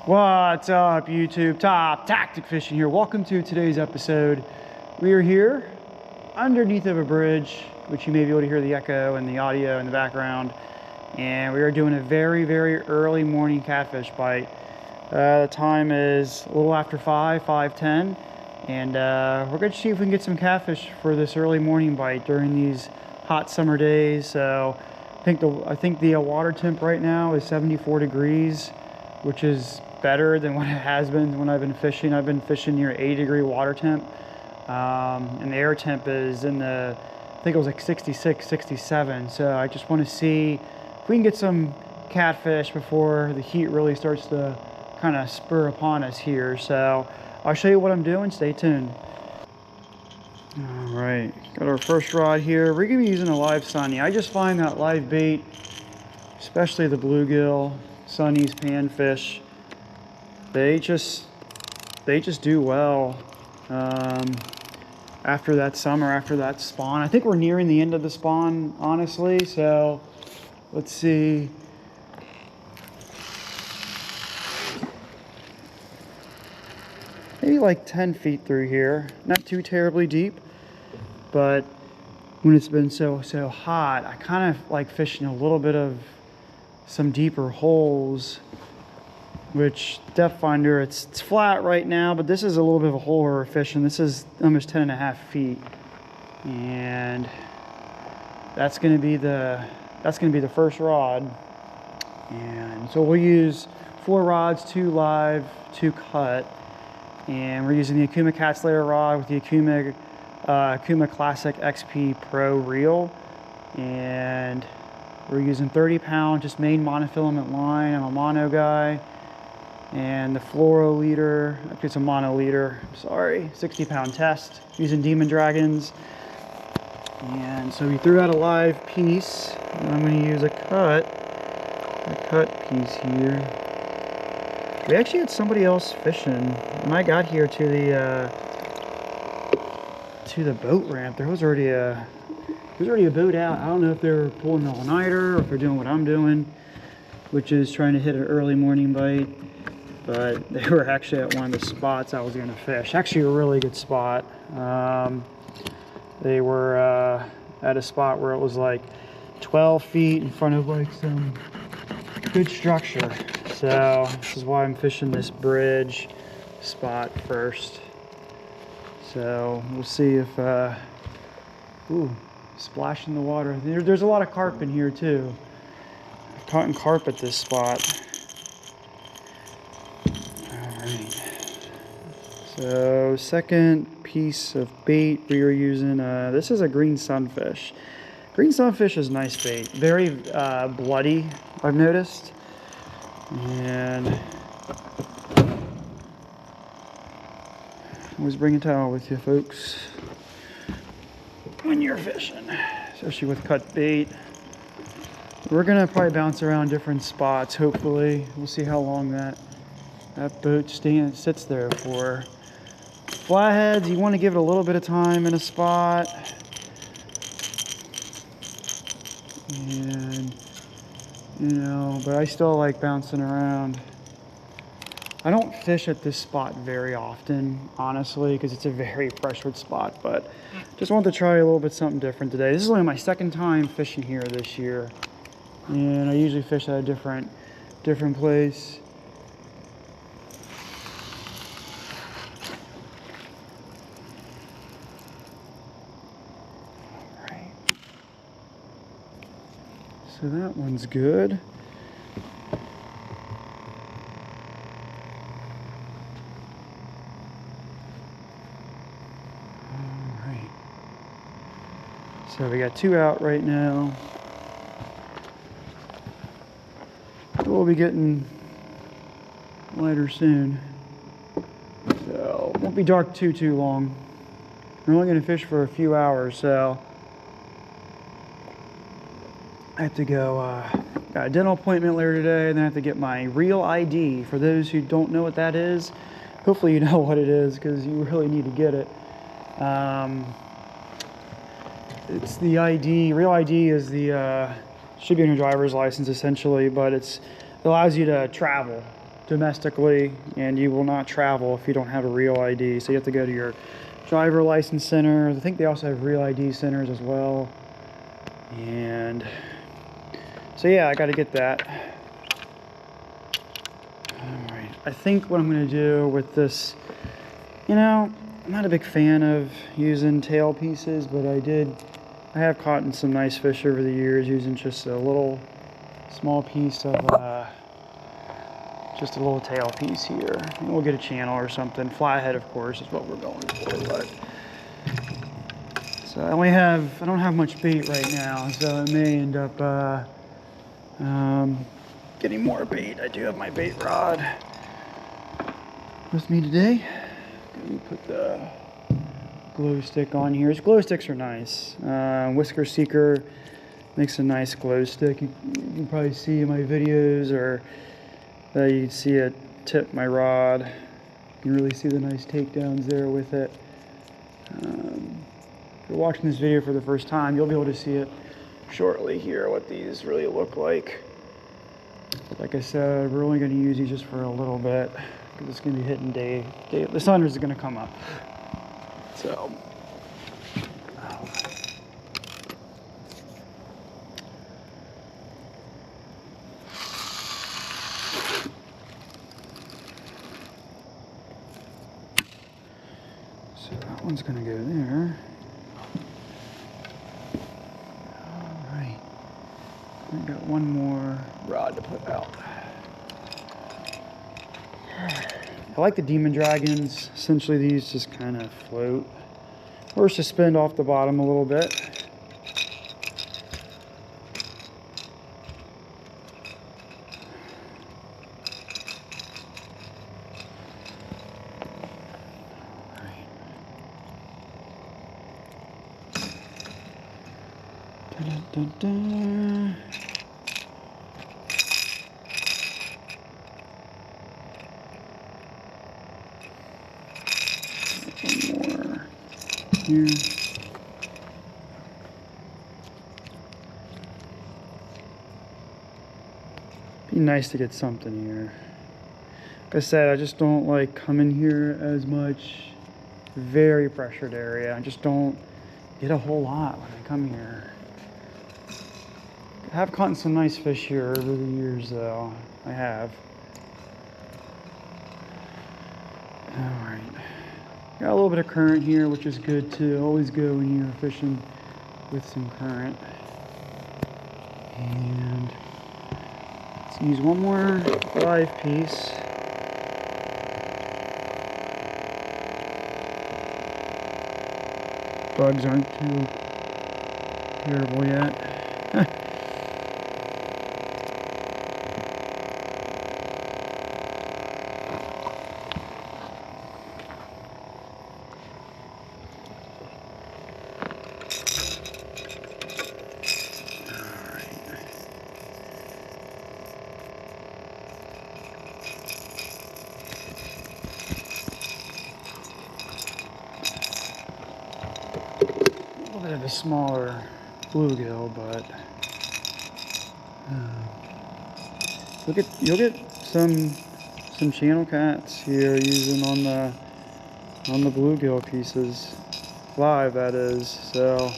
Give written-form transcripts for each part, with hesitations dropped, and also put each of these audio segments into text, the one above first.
What's up, YouTube? Top Tactic Fishing here. Welcome to today's episode. We are here underneath of a bridge, which you may be able to hear the echo and the audio in the background. And we are doing a very, very early morning catfish bite. The time is a little after 5:10, and we're going to see if we can get some catfish for this early morning bite during these hot summer days. So I think the water temp right now is 74 degrees, which is better than what it has been when I've been fishing. I've been fishing near 80-degree water temp, and the air temp is in the, I think it was like 66, 67. So I just want to see if we can get some catfish before the heat really starts to kind of spur upon us here. So I'll show you what I'm doing. Stay tuned. All right, got our first rod here. We're gonna be using a live sunny. I just find that live bait, especially the bluegill, sunnies, panfish, they just do well after that summer, after that spawn. I think we're nearing the end of the spawn, honestly. So let's see. Maybe like 10 feet through here. Not too terribly deep, but when it's been so hot, I kind of like fishing a little bit of some deeper holes, which depth finder, it's flat right now, but this is a little bit of a hole we're fishing. This is almost 10.5 feet, and that's going to be the first rod. And so we'll use 4 rods, 2 live, 2 cut, and we're using the Okuma Cat's Layer rod with the Okuma Classic XP Pro reel, and we're using 30-pound just main monofilament line. I'm a mono guy. And the fluoro leader, actually it's a mono leader, sorry, 60-pound test, using Demon Dragons. And so we threw out a live piece, and I'm going to use a cut piece here. We actually had somebody else fishing. When I got here to the boat ramp, there was already a boat out. I don't know if they're pulling an all-nighter or if they're doing what I'm doing, which is trying to hit an early morning bite. But they were actually at one of the spots I was going to fish. Actually a really good spot. They were at a spot where it was like 12 feet in front of like some good structure. So this is why I'm fishing this bridge spot first. So we'll see if, ooh, splash in the water. There's a lot of carp in here too. I've caught carp at this spot. So second piece of bait we are using, this is a green sunfish. Green sunfish is nice bait, very bloody, I've noticed. And always bring a towel with you, folks, when you're fishing, especially with cut bait. We're gonna probably bounce around different spots, hopefully. We'll see how long that boat sits there for. Flatheads, you want to give it a little bit of time in a spot. And, you know, but I still like bouncing around. I don't fish at this spot very often, honestly, because it's a very freshwater spot, but just wanted to try a little bit something different today. This is only my second time fishing here this year, and I usually fish at a different place. So that one's good. All right. So we got 2 out right now. We'll be getting lighter soon. So won't be dark too long. We're only going to fish for a few hours, so I have to go, got a dental appointment later today, and then I have to get my real ID. For those who don't know what that is, hopefully you know what it is, because you really need to get it. It's the ID, real ID is the, should be on your driver's license essentially, but it allows you to travel. domestically, and you will not travel if you don't have a real ID. So you have to go to your driver license center. I think they also have real ID centers as well. And so yeah, I got to get that. All right, I think what I'm going to do with this, you know, I'm not a big fan of using tail pieces, but I have caught in some nice fish over the years using just a little small piece of just a little tail piece here. And we'll get a channel or something. Flathead, of course, is what we're going for. But so I don't have much bait right now, so I may end up getting more bait. I do have my bait rod with me today. Let me put the glow stick on here. These glow sticks are nice. Whisker Seeker makes a nice glow stick. You can probably see in my videos, or you can see it tip my rod. You can really see the nice takedowns there with it. If you're watching this video for the first time, you'll be able to see it shortly here, what these really look like. Like I said, we're only going to use these just for a little bit, because it's going to be hitting day. The sun is going to come up. So, that one's going to go there. All right, we got one more rod to put out. I like the Demon Dragons. Essentially, these just kind of float or suspend off the bottom a little bit. Dun, dun, dun. One more here. Be nice to get something here. Like I said, I just don't like coming here as much. Very pressured area. I just don't get a whole lot when I come here. I have caught some nice fish here over the years, though. I have. Alright. Got a little bit of current here, which is good too. Always good when you're fishing with some current. And let's use one more live piece. Bugs aren't too terrible yet. Of a smaller bluegill, but you'll get some channel cats here using on the bluegill pieces live, that is. So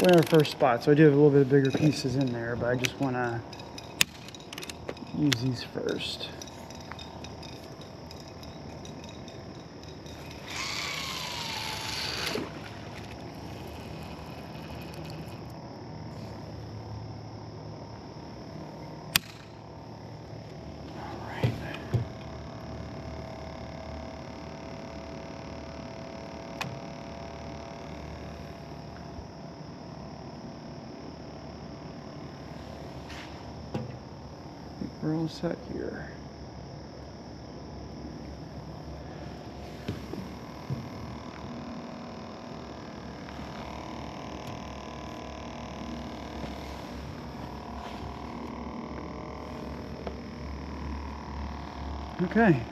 we're in our first spot, so I do have a little bit of bigger pieces in there, but I just want to use these first. We're all set here. Okay,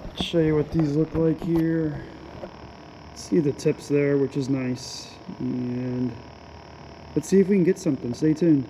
let's show you what these look like here. See the tips there, which is nice, and let's see if we can get something. Stay tuned.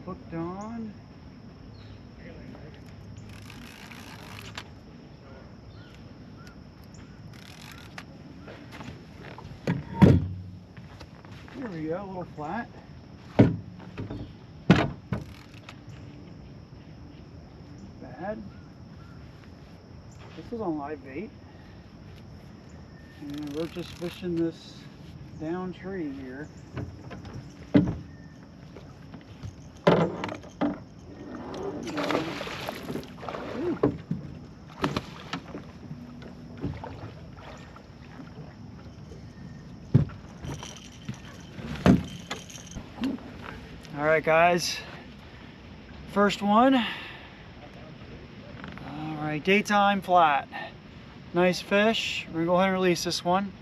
hooked on. Here we go, a little flat. Bad. This is on live bait. And we're just fishing this down tree here. All right, guys, first one. All right, daytime flat. Nice fish. We're gonna go ahead and release this one.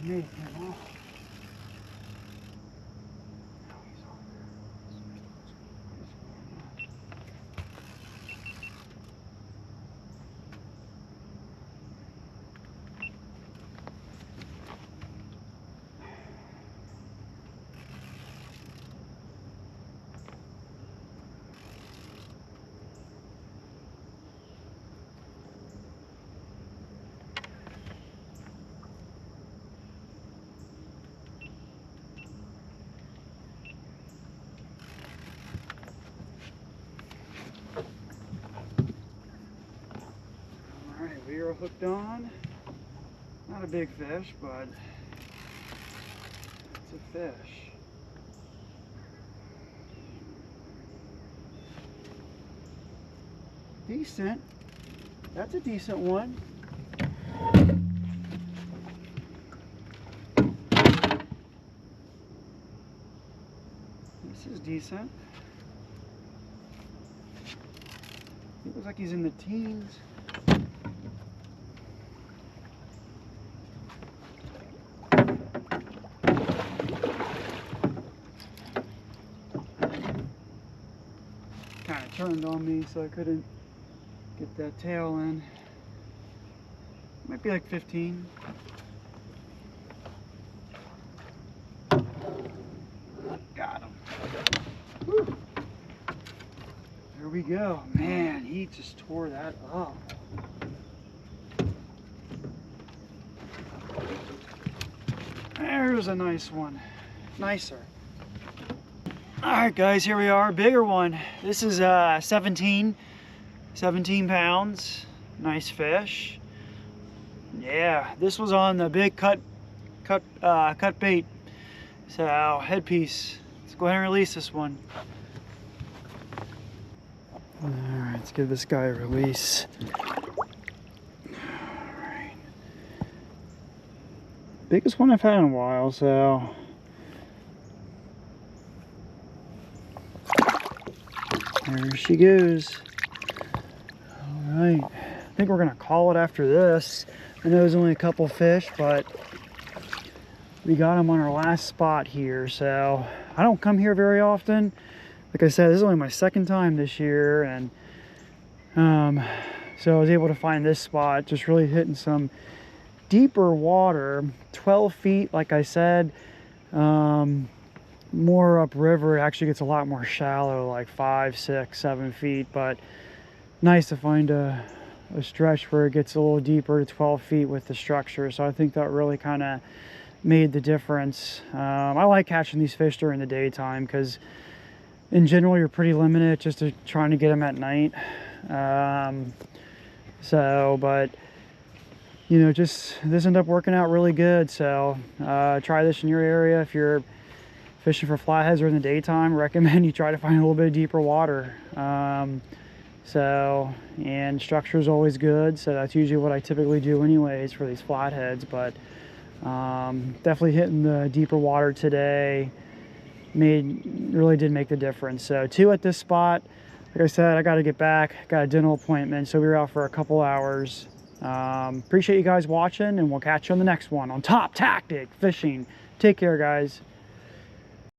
You made him off. We are hooked on. Not a big fish, but it's a fish. Decent. That's a decent one. This is decent. It looks like he's in the teens. Kind of turned on me, so I couldn't get that tail in. Might be like 15. Got him. Woo. There we go. Man, he just tore that up. There's a nice one. Nicer. Alright guys, here we are, bigger one. This is 17 pounds. Nice fish. Yeah, this was on the big cut bait. So headpiece. Let's go ahead and release this one. Alright, let's give this guy a release. Alright. Biggest one I've had in a while, so there she goes. All right, I think we're gonna call it after this. I know there's only a couple fish, but we got them on our last spot here. So I don't come here very often. Like I said, this is only my second time this year, and so I was able to find this spot, just really hitting some deeper water, 12 feet, like I said. More upriver, it actually gets a lot more shallow, like 5, 6, 7 feet, but nice to find a a stretch where it gets a little deeper to 12 feet with the structure. So I think that really kind of made the difference. I like catching these fish during the daytime because in general you're pretty limited just to trying to get them at night. But you know, just this ended up working out really good. So try this in your area. If you're fishing for flatheads during the daytime, recommend you try to find a little bit deeper water. And structure is always good, so that's usually what I typically do anyways for these flatheads. But definitely hitting the deeper water today really did make the difference. So 2 at this spot. Like I said, I got to get back, got a dental appointment, so we were out for a couple hours. Appreciate you guys watching, and we'll catch you on the next one on Top Tactic Fishing. Take care, guys.